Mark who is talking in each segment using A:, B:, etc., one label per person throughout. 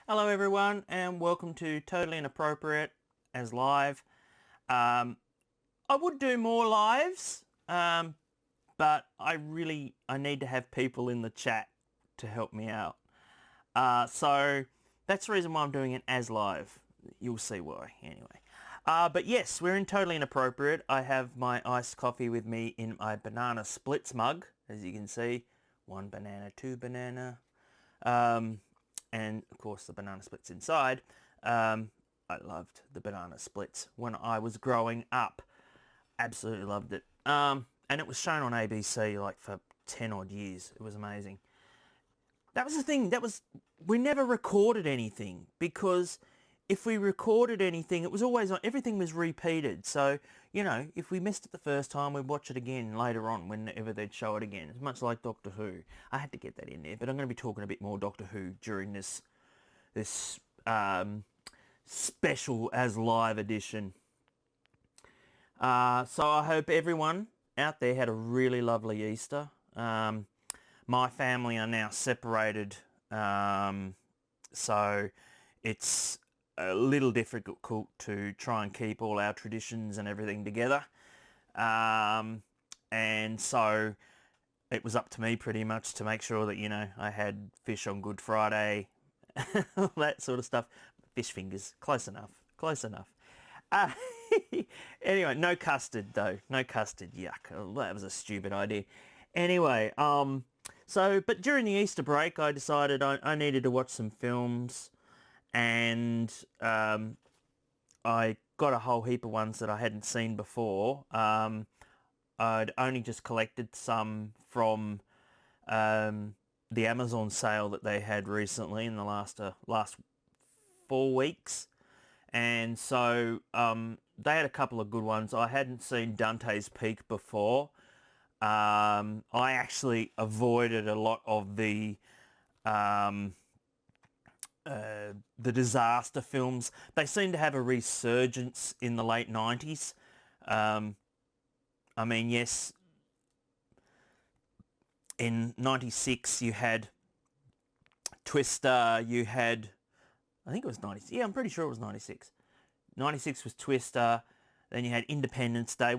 A: Hello everyone and welcome to Totally Inappropriate as live. I would do more lives, but I need to have people in the chat to help me out. So that's the reason why I'm doing it as live. You'll see why anyway. But yes, we're in Totally Inappropriate. I have my iced coffee with me in my banana splits mug, as you can see. One banana, two banana. And of course the banana splits inside. I loved the banana splits when I was growing up. Absolutely loved it. And it was shown on ABC like for 10 odd years. It was amazing. That was the thing. We never recorded anything, because if we recorded anything, it was always on, everything was repeated. So, if we missed it the first time, we'd watch it again later on whenever they'd show it again. It's much like Doctor Who. I had to get that in there, but I'm going to be talking a bit more Doctor Who during this special as live edition. So I hope everyone out there had a really lovely Easter. My family are now separated, so it's a little difficult to try and keep all our traditions and everything together. And so it was up to me pretty much to make sure that, I had fish on Good Friday, all that sort of stuff. Fish fingers, close enough. Anyway, no custard though. No custard, yuck. Oh, that was a stupid idea. Anyway, but during the Easter break, I decided I needed to watch some films. And I got a whole heap of ones that I hadn't seen before. I'd only just collected some from the Amazon sale that they had recently in the last 4 weeks. And so they had a couple of good ones. I hadn't seen Dante's Peak before. I actually avoided a lot of the disaster films. They seem to have a resurgence in the late 90s. Yes, in 96 you had Twister, you had, I think it was 96, yeah, I'm pretty sure it was 96. 96 was Twister, then you had Independence Day,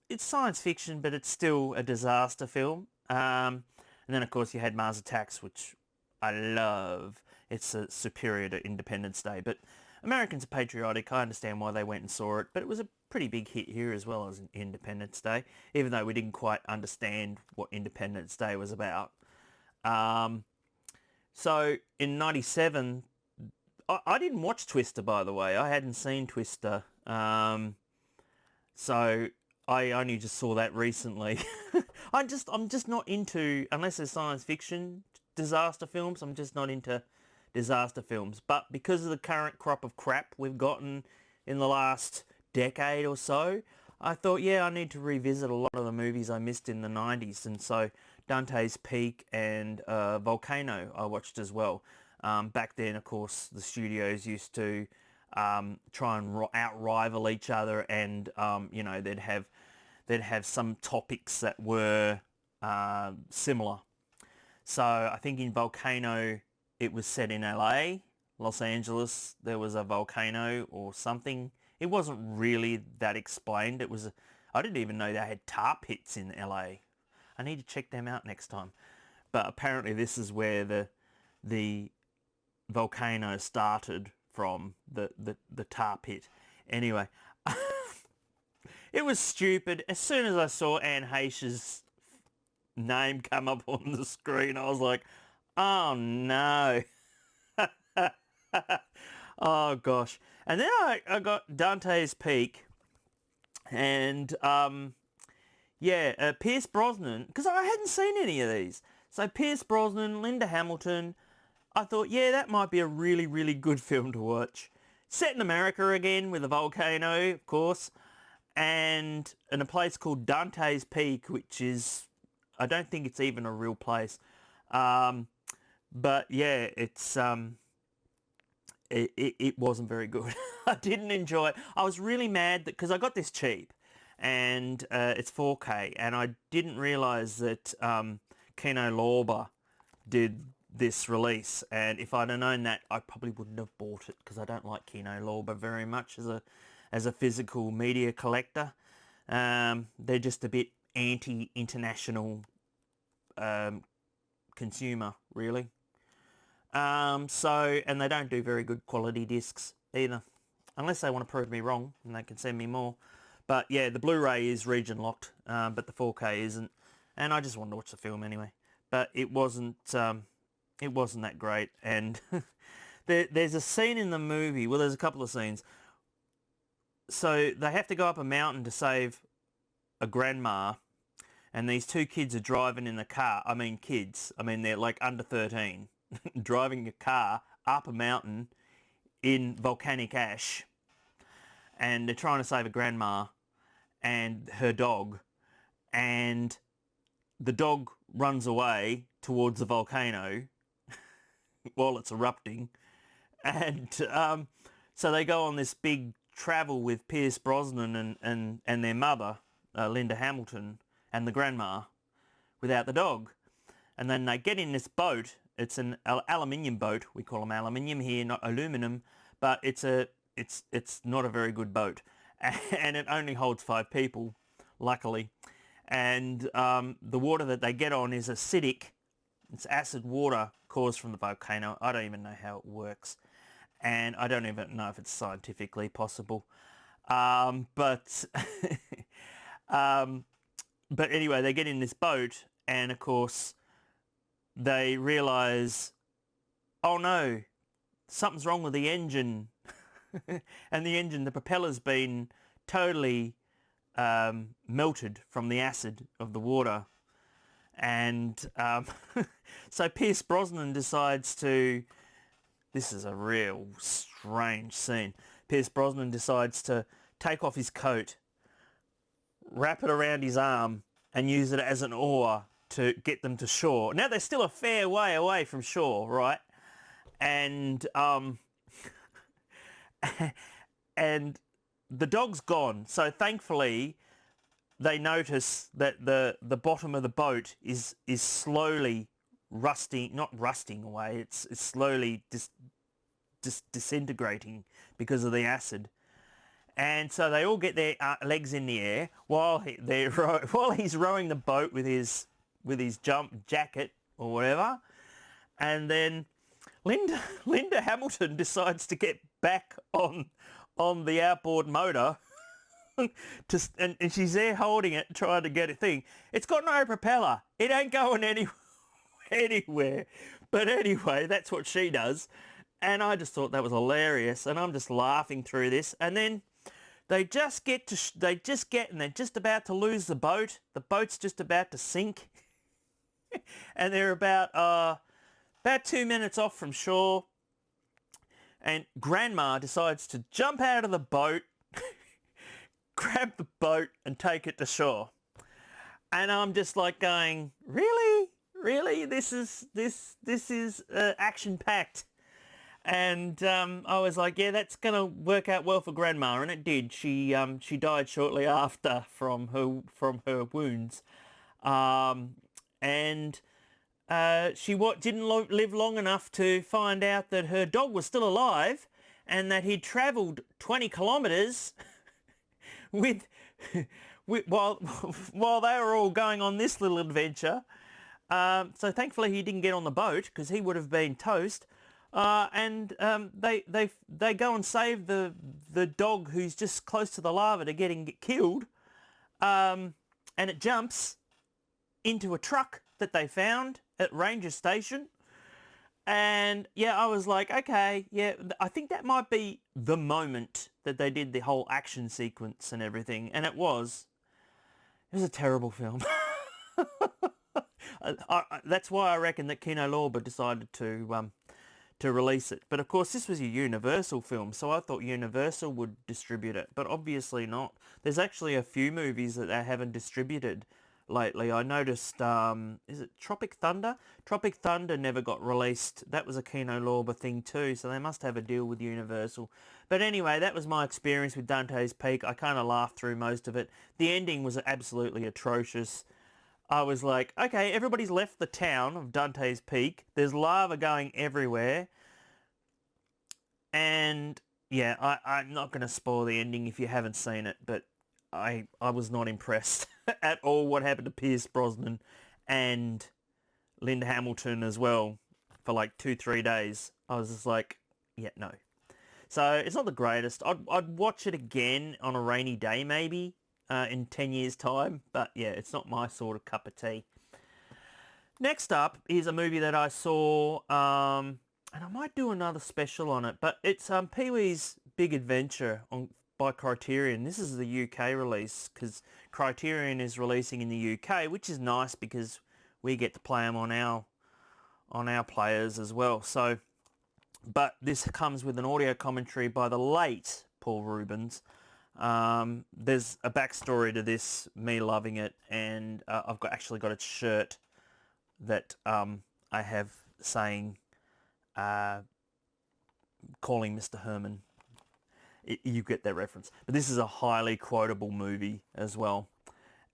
A: it's science fiction, but it's still a disaster film. And then of course you had Mars Attacks, which I love. It's superior to Independence Day, but Americans are patriotic. I understand why they went and saw it, but it was a pretty big hit here as well as Independence Day, even though we didn't quite understand what Independence Day was about. So in 97, I didn't watch Twister, by the way. I hadn't seen Twister. So I only just saw that recently. I'm just not into, unless it's science fiction, disaster films. I'm just not into disaster films. But because of the current crop of crap we've gotten in the last decade or so, I thought, yeah, I need to revisit a lot of the movies I missed in the 90s. And so Dante's Peak and Volcano I watched as well. Back then, of course, the studios used to try and out-rival each other, and they'd have some topics that were similar. So I think in Volcano it was set in LA, Los Angeles. There was a volcano or something. It wasn't really that explained. I didn't even know they had tar pits in LA. I need to check them out next time. But apparently this is where the volcano started from, the tar pit. Anyway, it was stupid. As soon as I saw Anne Heche's name come up on the screen, I was like, oh no. Oh gosh. And then I got Dante's Peak, and Pierce Brosnan, because I hadn't seen any of these. So Pierce Brosnan, Linda Hamilton, I thought, yeah, that might be a really, really good film to watch. Set in America again with a volcano, of course, and in a place called Dante's Peak, which is, I don't think it's even a real place. But yeah, it wasn't very good. I didn't enjoy it. I was really mad because I got this cheap, and it's 4K, and I didn't realise that Kino Lorber did this release, and if I'd have known that, I probably wouldn't have bought it, because I don't like Kino Lorber very much as a physical media collector. They're just a bit anti-international consumer, really. And they don't do very good quality discs either, unless they want to prove me wrong, and they can send me more. But yeah, the Blu-ray is region locked, but the 4K isn't, and I just wanted to watch the film anyway. But it wasn't that great, and there's a scene in the movie, well, there's a couple of scenes. So they have to go up a mountain to save a grandma, and these two kids are driving in the car. I mean, kids. I mean, they're like under 13, driving a car up a mountain in volcanic ash, and they're trying to save a grandma and her dog, and the dog runs away towards the volcano while it's erupting, and so they go on this big travel with Pierce Brosnan and their mother, Linda Hamilton, and the grandma, without the dog. And then they get in this boat. It's an aluminium boat. We call them aluminium here, not aluminum, but it's not a very good boat, and it only holds 5 people, luckily. And the water that they get on is acidic. It's acid water caused from the volcano. I don't even know how it works, and I don't even know if it's scientifically possible. But anyway, they get in this boat, and of course they realise, oh no, something's wrong with the engine. And the propeller's been totally melted from the acid of the water. And so Pierce Brosnan decides to, this is a real strange scene, Pierce Brosnan decides to take off his coat, wrap it around his arm, and use it as an oar to get them to shore. Now, they're still a fair way away from shore, right? And and the dog's gone. So thankfully, they notice that the bottom of the boat is slowly rusting, not rusting away, it's slowly disintegrating because of the acid. And so they all get their legs in the air while he's rowing the boat with his jump jacket or whatever. And then Linda Hamilton decides to get back on the outboard motor, and she's there holding it, trying to get a thing. It's got no propeller. It ain't going anywhere. But anyway, that's what she does. And I just thought that was hilarious, and I'm just laughing through this. And then they just get and they're just about to lose the boat. The boat's just about to sink. And they're about 2 minutes off from shore. And Grandma decides to jump out of the boat, grab the boat, and take it to shore. And I'm just like going, really? Really? This is action-packed. And I was like, yeah, that's going to work out well for Grandma, and it did. She died shortly after from her wounds, and she didn't live long enough to find out that her dog was still alive, and that he'd travelled 20 kilometres while they were all going on this little adventure. So thankfully he didn't get on the boat, because he would have been toast. And they go and save the dog who's just close to the lava to get killed, and it jumps into a truck that they found at Ranger Station. And yeah, I was like, okay, yeah, I think that might be the moment that they did the whole action sequence and everything, and it was a terrible film. That's why I reckon that Kino Lorber decided to release it. But of course, this was a Universal film, so I thought Universal would distribute it, but obviously not. There's actually a few movies that they haven't distributed lately. I noticed, is it Tropic Thunder? Tropic Thunder never got released. That was a Kino Lorber thing too, so they must have a deal with Universal. But anyway, that was my experience with Dante's Peak. I kind of laughed through most of it. The ending was absolutely atrocious. I was like, okay, everybody's left the town of Dante's Peak. There's lava going everywhere. And yeah, I'm not going to spoil the ending if you haven't seen it, but I was not impressed at all what happened to Pierce Brosnan and Linda Hamilton as well for like 2-3 days. I was just like, yeah, no. So it's not the greatest. I'd watch it again on a rainy day maybe in 10 years time, but yeah, it's not my sort of cup of tea. Next up is a movie that I saw, and I might do another special on it, but it's Pee-wee's Big Adventure by Criterion. This is the UK release because Criterion is releasing in the UK, which is nice because we get to play them on our players as well. So, but this comes with an audio commentary by the late Paul Rubens. There's a backstory to this, me loving it, and I've actually got a shirt that I have saying, calling Mr. Herman. You get that reference. But this is a highly quotable movie as well.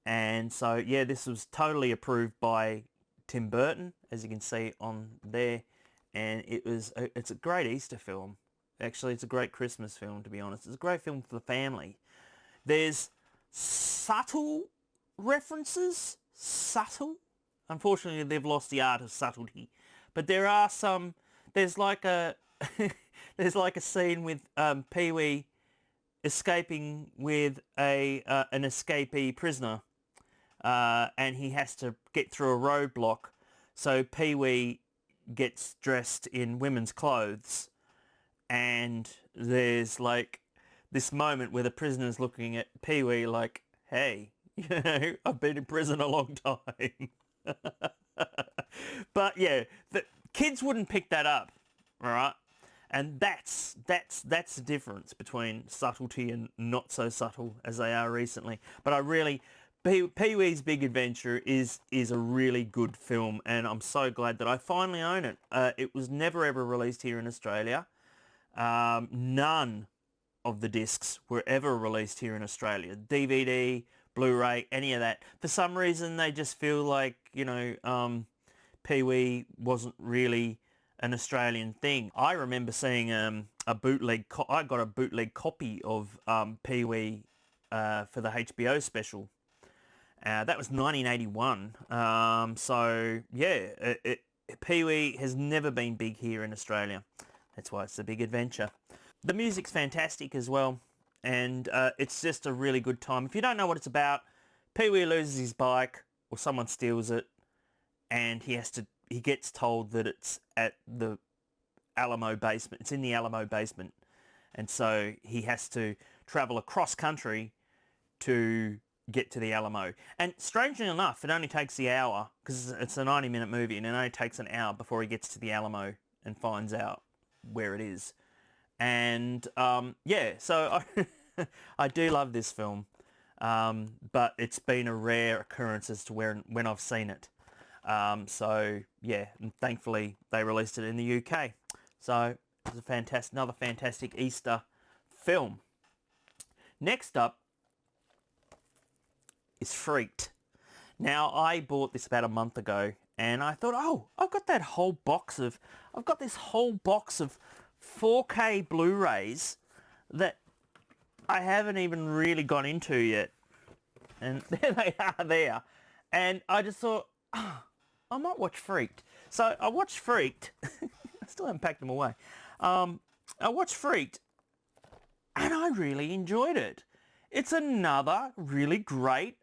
A: And so, yeah, this was totally approved by Tim Burton, as you can see on there. And it's a great Easter film. Actually, it's a great Christmas film, to be honest. It's a great film for the family. There's subtle references. Subtle. Unfortunately, they've lost the art of subtlety. But there are some... There's like a... there's like a scene with Pee-wee escaping with an escapee prisoner. And he has to get through a roadblock. So Pee-wee gets dressed in women's clothes. And there's like this moment where the prisoner's looking at Pee-wee like, hey, I've been in prison a long time. But yeah, the kids wouldn't pick that up, all right? And that's the difference between subtlety and not so subtle as they are recently. But I really... Pee-wee's Big Adventure is a really good film, and I'm so glad that I finally own it. It was never ever released here in Australia. None of the discs were ever released here in Australia. DVD, Blu-ray, any of that. For some reason, they just feel like, Pee-wee wasn't really an Australian thing. I remember seeing a bootleg... I got a bootleg copy of Pee-wee for the HBO special. That was 1981. So, yeah, Pee-wee has never been big here in Australia. That's why it's a big adventure. The music's fantastic as well, and it's just a really good time. If you don't know what it's about, Pee-wee loses his bike, or someone steals it, and he gets told that it's at the Alamo basement. It's in the Alamo basement, and so he has to travel across country to get to the Alamo. And strangely enough, it only takes the hour, because it's a 90-minute movie, and it only takes an hour before he gets to the Alamo and finds out where it is. And yeah, so I do love this film, but it's been a rare occurrence as to when I've seen it. So yeah, and thankfully they released it in the UK. So it's another fantastic Easter film. Next up is Freaked. Now, I bought this about a month ago, and I thought, oh, I've got this whole box of 4K Blu-rays that I haven't even really got into yet. And there they are there. And I just thought, I might watch Freaked. So I watched Freaked. I still haven't packed them away. I watched Freaked, and I really enjoyed it. It's another really great...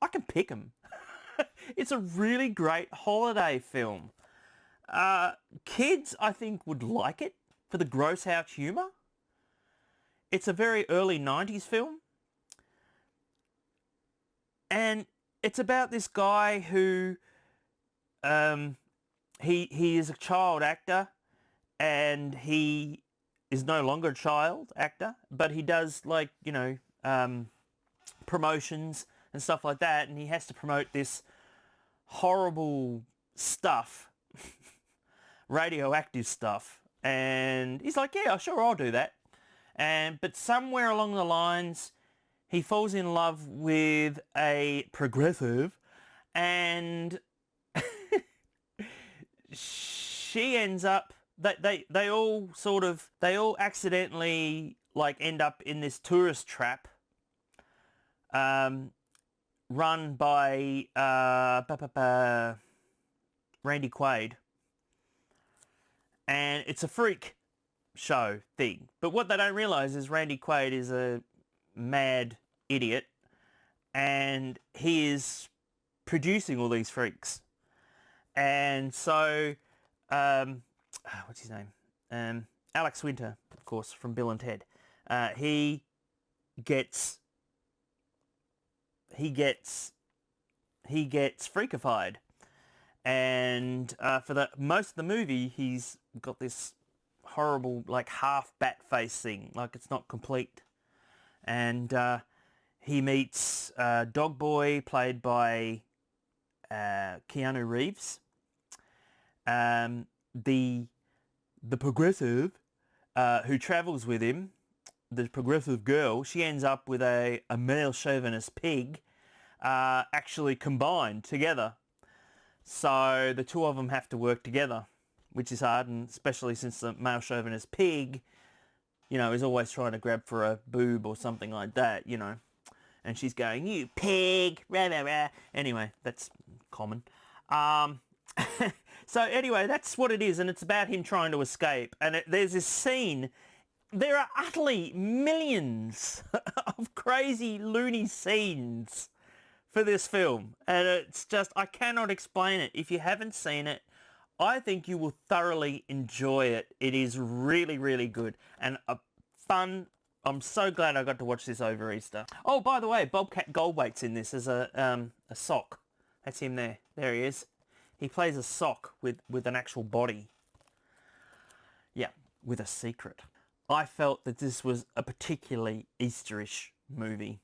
A: I can pick them. It's a really great holiday film. Kids, I think, would like it for the gross out humour. It's a very early 90s film. And it's about this guy who... he is a child actor, and he is no longer a child actor, but he does, like, promotions and stuff like that, and he has to promote this horrible stuff, radioactive stuff, and he's like, yeah, sure, I'll do that. But somewhere along the lines, he falls in love with a progressive, and she ends up, they all accidentally like end up in this tourist trap run by Randy Quaid, and it's a freak show thing. But what they don't realise is Randy Quaid is a mad idiot, and he is producing all these freaks. And so, what's his name? Alex Winter, of course, from Bill and Ted. He gets freakified, and for the most of the movie, he's got this horrible, like, half bat face thing, like it's not complete. And he meets Dog Boy, played by Keanu Reeves. The progressive who travels with him, the progressive girl, she ends up with a male chauvinist pig, actually combined together. So the two of them have to work together, which is hard, and especially since the male chauvinist pig, you know, is always trying to grab for a boob or something like that, you know. And she's going, "You pig, rah, rah, rah." Anyway, that's common. So anyway, that's what it is, and it's about him trying to escape. And there's this scene. There are utterly millions of crazy, loony scenes for this film, and it's just, I cannot explain it. If you haven't seen it, I think you will thoroughly enjoy it. It is really, really good and fun. I'm so glad I got to watch this over Easter. Oh, by the way, Bobcat Goldthwait's in this as a sock. That's him there. There he is. He plays a sock with an actual body. Yeah, with a secret. I felt that this was a particularly Easterish movie.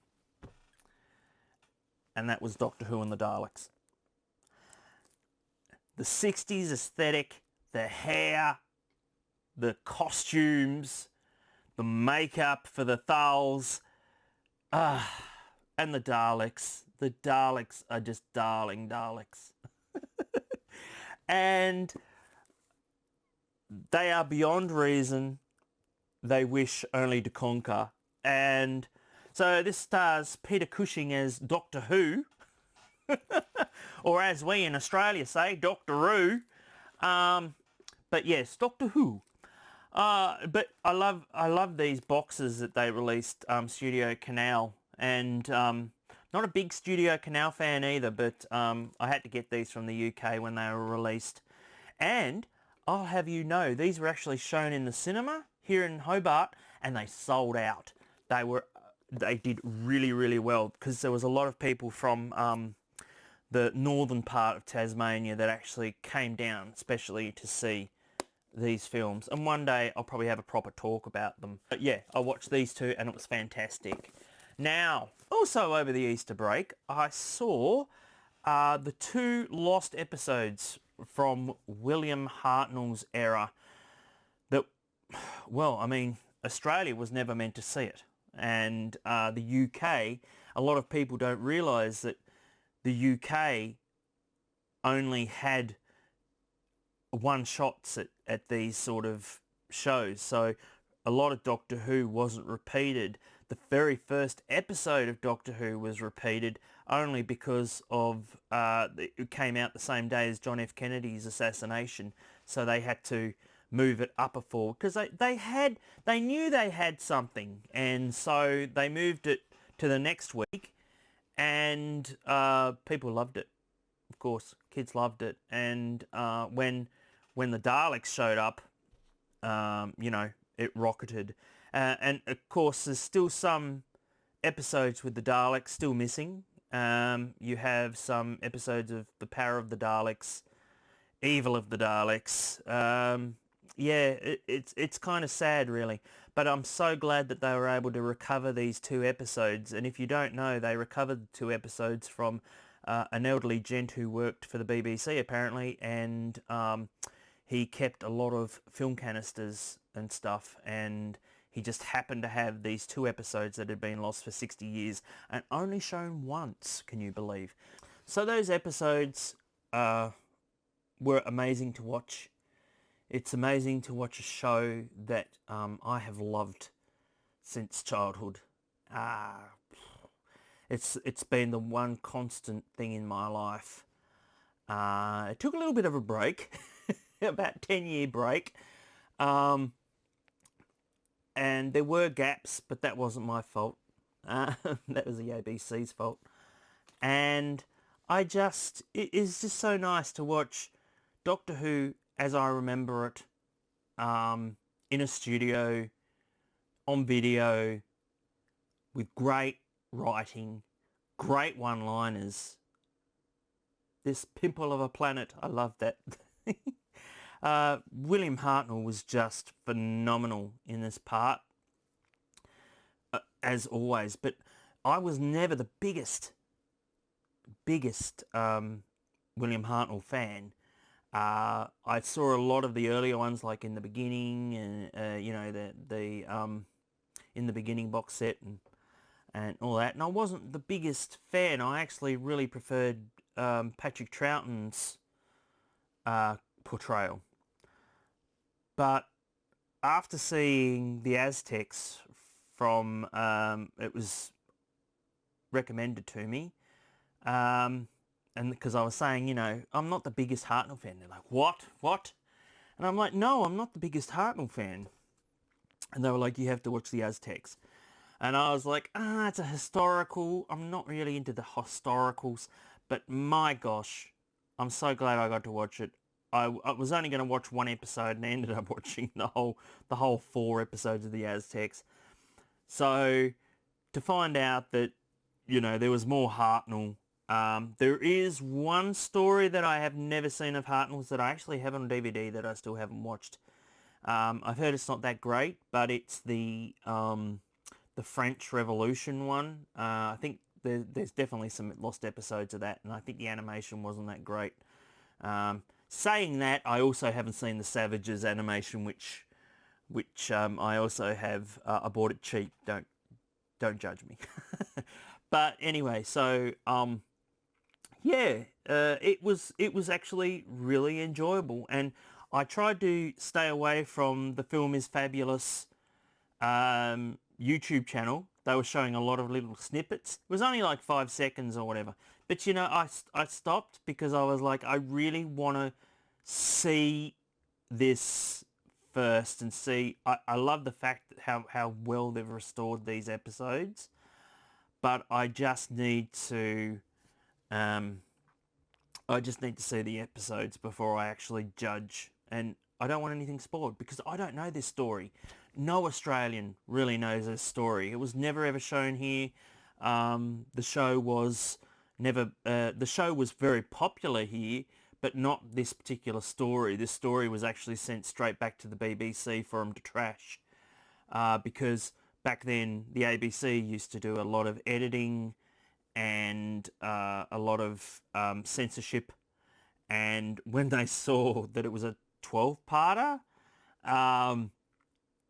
A: And that was Doctor Who and the Daleks. The 60s aesthetic, the hair, the costumes, the makeup for the Thals, and the Daleks. The Daleks are just darling Daleks. And they are beyond reason. They wish only to conquer. And so this stars Peter Cushing as Doctor Who, or as we in Australia say, Doctor Who. But yes, Doctor Who. But I love these boxes that they released, Studio Canal, and not a big Studio Canal fan either, but I had to get these from the UK when they were released. And I'll have you know, these were actually shown in the cinema here in Hobart, and they sold out. They did really, really well, because there was a lot of people from the northern part of Tasmania that actually came down, especially to see these films. And one day I'll probably have a proper talk about them. But yeah, I watched these two and it was fantastic. Now, also over the Easter break, I saw the 2 lost episodes from William Hartnell's era that, well, I mean, Australia was never meant to see it. And the UK, a lot of people don't realise that the UK only had one-shots at these sort of shows. So a lot of Doctor Who wasn't repeated. The very first episode of Doctor Who was repeated only because of it came out the same day as John F. Kennedy's assassination. So they had to move it up a forward because they knew they had something, and so they moved it to the next week, and people loved it. Of course, kids loved it. And when the Daleks showed up, you know, it rocketed. And of course, there's still some episodes with the Daleks still missing. You have some episodes of The Power of the Daleks, Evil of the Daleks. Yeah, it's kind of sad, really. But I'm so glad that they were able to recover these 2 episodes. And if you don't know, they recovered 2 episodes from an elderly gent who worked for the BBC, apparently, and he kept a lot of film canisters and stuff, and he just happened to have these 2 episodes that had been lost for 60 years and only shown once, can you believe? So those episodes were amazing to watch. It's amazing to watch a show that I have loved since childhood. It's been the one constant thing in my life. It took a little bit of a break, about 10-year break, and there were gaps, but that wasn't my fault. That was the ABC's fault. And it is just so nice to watch Doctor Who as I remember it, in a studio, on video, with great writing, great one-liners. This pimple of a planet, I love that. William Hartnell was just phenomenal in this part, as always, but I was never the biggest William Hartnell fan. I saw a lot of the earlier ones, like in the beginning, and the in the beginning box set and all that. And I wasn't the biggest fan. I actually really preferred Patrick Troughton's portrayal. But after seeing the Aztecs from it was recommended to me. And because I was saying, I'm not the biggest Hartnell fan. They're like, what? And I'm like, no, I'm not the biggest Hartnell fan. And they were like, you have to watch the Aztecs. And I was like, it's a historical. I'm not really into the historicals. But my gosh, I'm so glad I got to watch it. I was only going to watch one episode and I ended up watching the whole 4 episodes of the Aztecs. So to find out that, there was more Hartnell. There is one story that I have never seen of Hartnell's that I actually have on DVD that I still haven't watched. I've heard it's not that great, but it's the French Revolution one. I think there's definitely some lost episodes of that, and I think the animation wasn't that great. Saying that, I also haven't seen the Savages animation, which I also have. I bought it cheap. Don't judge me. But anyway, so it was actually really enjoyable, and I tried to stay away from the Film is Fabulous YouTube channel. They were showing a lot of little snippets. It was only like 5 seconds or whatever. But I stopped because I was like, I really want to see this first and see. I love the fact that how well they've restored these episodes. But I just need to see the episodes before I actually judge. And I don't want anything spoiled because I don't know this story. No Australian really knows this story. It was never ever shown here. The show was very popular here, but not this particular story. This story was actually sent straight back to the BBC for them to trash. Because back then the ABC used to do a lot of editing and a lot of censorship, and when they saw that it was a 12-parter,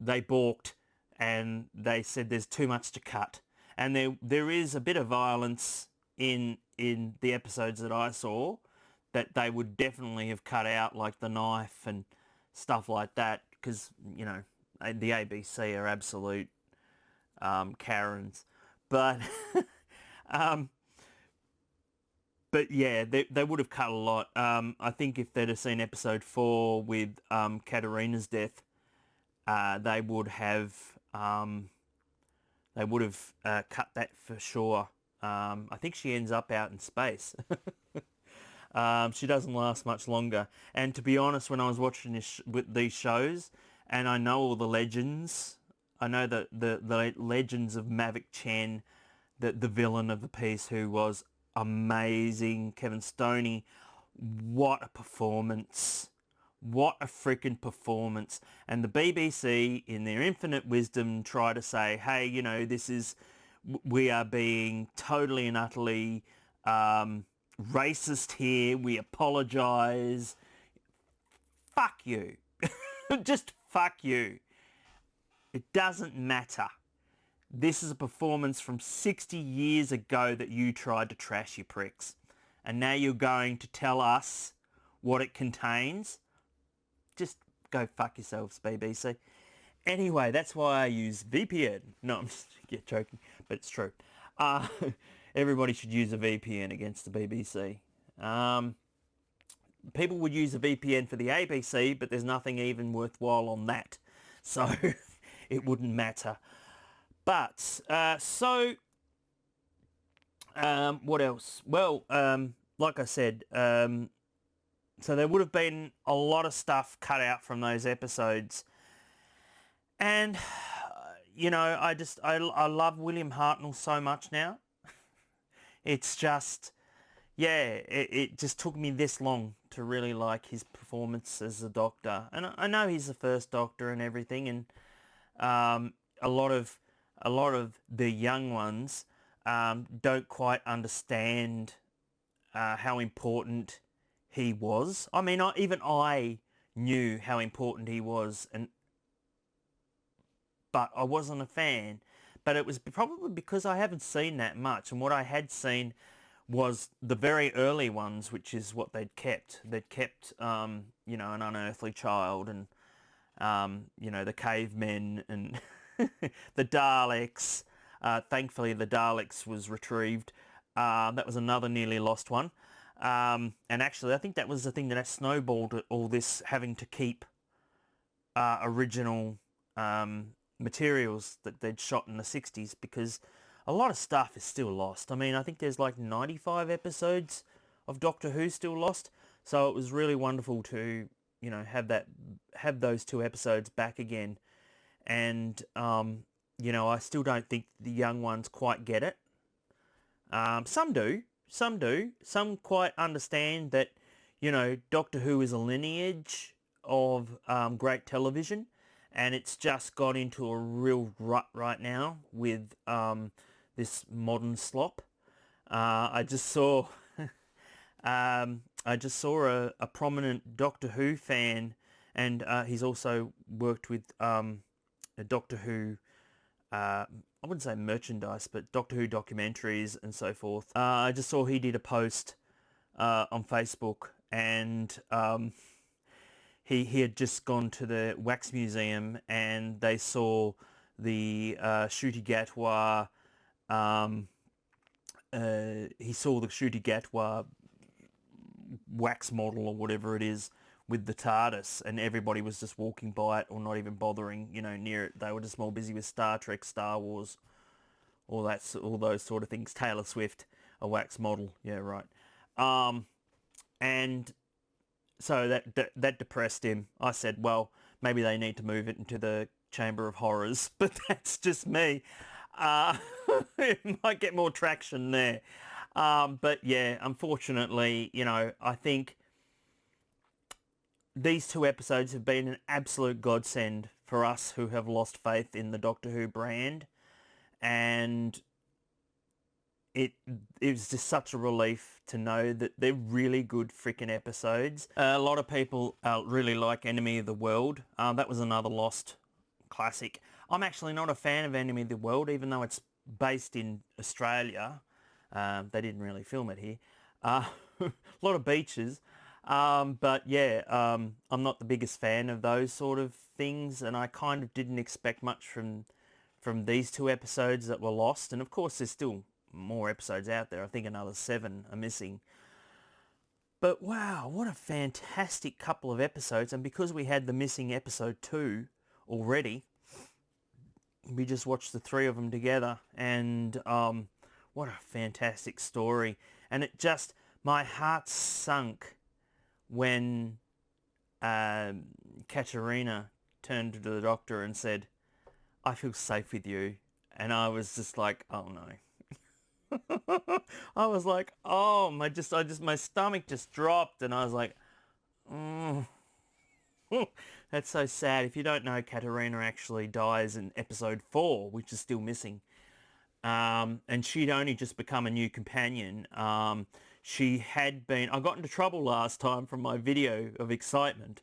A: they balked and they said there's too much to cut. And there is a bit of violence in the episodes that I saw that they would definitely have cut out, like the knife and stuff like that, because the ABC are absolute Karens. But but yeah, they would have cut a lot. I think if they'd have seen episode 4 with Katerina's death, they would have cut that for sure. I think she ends up out in space. She doesn't last much longer. And to be honest, when I was watching with these shows, and I know all the legends, I know the legends of Mavic Chen, the villain of the piece, who was amazing. Kevin Stoney, what a performance. What a freaking performance. And the BBC, in their infinite wisdom, try to say, hey, we are being totally and utterly racist here. We apologise. Fuck you. Just fuck you. It doesn't matter. This is a performance from 60 years ago that you tried to trash, you pricks. and now you're going to tell us what it contains? Just go fuck yourselves, BBC. Anyway, that's why I use VPN. No, I'm just joking, but it's true. Uh, everybody should use a VPN against the BBC. People would use a VPN for the ABC, but there's nothing even worthwhile on that. So it wouldn't matter. But, what else? Well, like I said, so there would have been a lot of stuff cut out from those episodes. And, I love William Hartnell so much now. It's just, it just took me this long to really like his performance as a Doctor. And I know he's the first Doctor and everything, and a lot of the young ones don't quite understand how important he was. I mean, even I knew how important he was, but I wasn't a fan. But it was probably because I haven't seen that much, and what I had seen was the very early ones, which is what they'd kept. They'd kept, An Unearthly Child, and, the cavemen, and the Daleks. Thankfully, the Daleks was retrieved. That was another nearly lost one. And actually, I think that was the thing that snowballed all this, having to keep original materials that they'd shot in the 60s, because a lot of stuff is still lost. I mean, I think there's like 95 episodes of Doctor Who still lost. So it was really wonderful to, have those 2 episodes back again. And, I still don't think the young ones quite get it. Some do. Some quite understand that, Doctor Who is a lineage of great television, and it's just got into a real rut right now with this modern slop. I just saw a prominent Doctor Who fan, and he's also worked with a Doctor Who, I wouldn't say merchandise, but Doctor Who documentaries and so forth. I just saw he did a post on Facebook, and he had just gone to the Wax Museum, and they saw the Ncuti Gatwa. He saw the Ncuti Gatwa wax model or whatever it is with the TARDIS, and everybody was just walking by it or not even bothering, near it. They were just more busy with Star Trek, Star Wars, all those sort of things. Taylor Swift, a wax model, yeah, right. And so that depressed him. I said, well, maybe they need to move it into the Chamber of Horrors, but that's just me. It might get more traction there. But yeah, unfortunately, I think these 2 episodes have been an absolute godsend for us who have lost faith in the Doctor Who brand. And it was just such a relief to know that they're really good freaking episodes. A lot of people really like Enemy of the World. That was another lost classic. I'm actually not a fan of Enemy of the World, even though it's based in Australia. They didn't really film it here. A lot of beaches. But yeah, I'm not the biggest fan of those sort of things, and I kind of didn't expect much from these 2 episodes that were lost. And of course, there's still more episodes out there. I think another 7 are missing. But wow, what a fantastic couple of episodes. And because we had the missing episode 2 already, we just watched the 3 of them together, and what a fantastic story. And it just, my heart sunk when Katerina turned to the Doctor and said, "I feel safe with you." And I was just like, oh no. I was like, oh, my stomach just dropped, and I was like, oh. That's so sad. If you don't know, Katerina actually dies in episode 4, which is still missing. And she'd only just become a new companion. She had been... I got into trouble last time from my video of excitement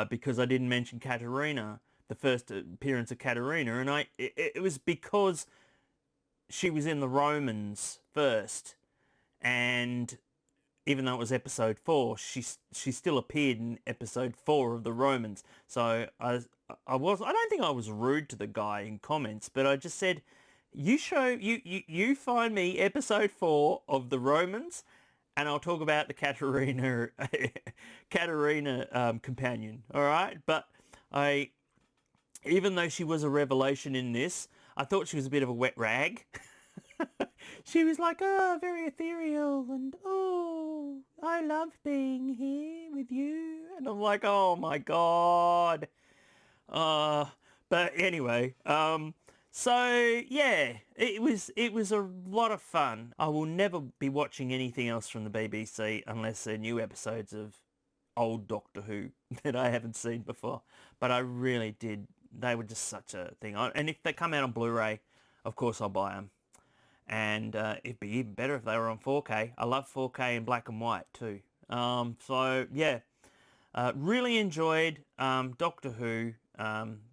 A: because I didn't mention Katerina, the first appearance of Katerina, and it was because she was in the Romans first, and even though it was episode 4, she still appeared in episode 4 of the Romans. So I don't think I was rude to the guy in comments, but I just said, you find me episode 4 of the Romans, and I'll talk about the Katerina companion. All right, but even though she was a revelation in this, I thought she was a bit of a wet rag. She was like, oh, very ethereal, and oh, I love being here with you. And I'm like, oh my God. But anyway, so yeah, it was a lot of fun. I will never be watching anything else from the BBC unless they're new episodes of old Doctor Who that I haven't seen before. But I really did. They were just such a thing. And if they come out on Blu-ray, of course I'll buy them. And it'd be even better if they were on 4K. I love 4K in black and white too. So yeah, really enjoyed Doctor Who,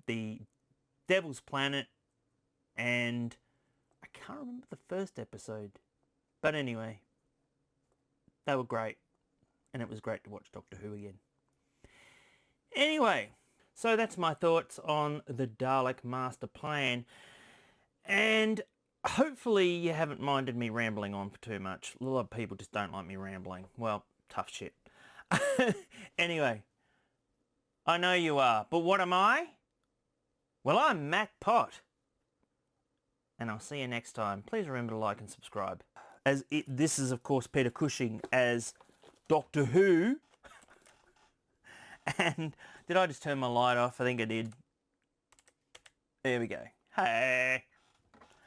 A: the Devil's Planet, and I can't remember the first episode. But anyway, they were great. And it was great to watch Doctor Who again. Anyway, so that's my thoughts on the Dalek Master Plan. And hopefully you haven't minded me rambling on for too much. A lot of people just don't like me rambling. Well, tough shit. Anyway, I know you are, but what am I? Well, I'm Matt Pott. And I'll see you next time. Please remember to like and subscribe. This is, of course, Peter Cushing as Doctor Who. And did I just turn my light off? I think I did. There we go. Hey.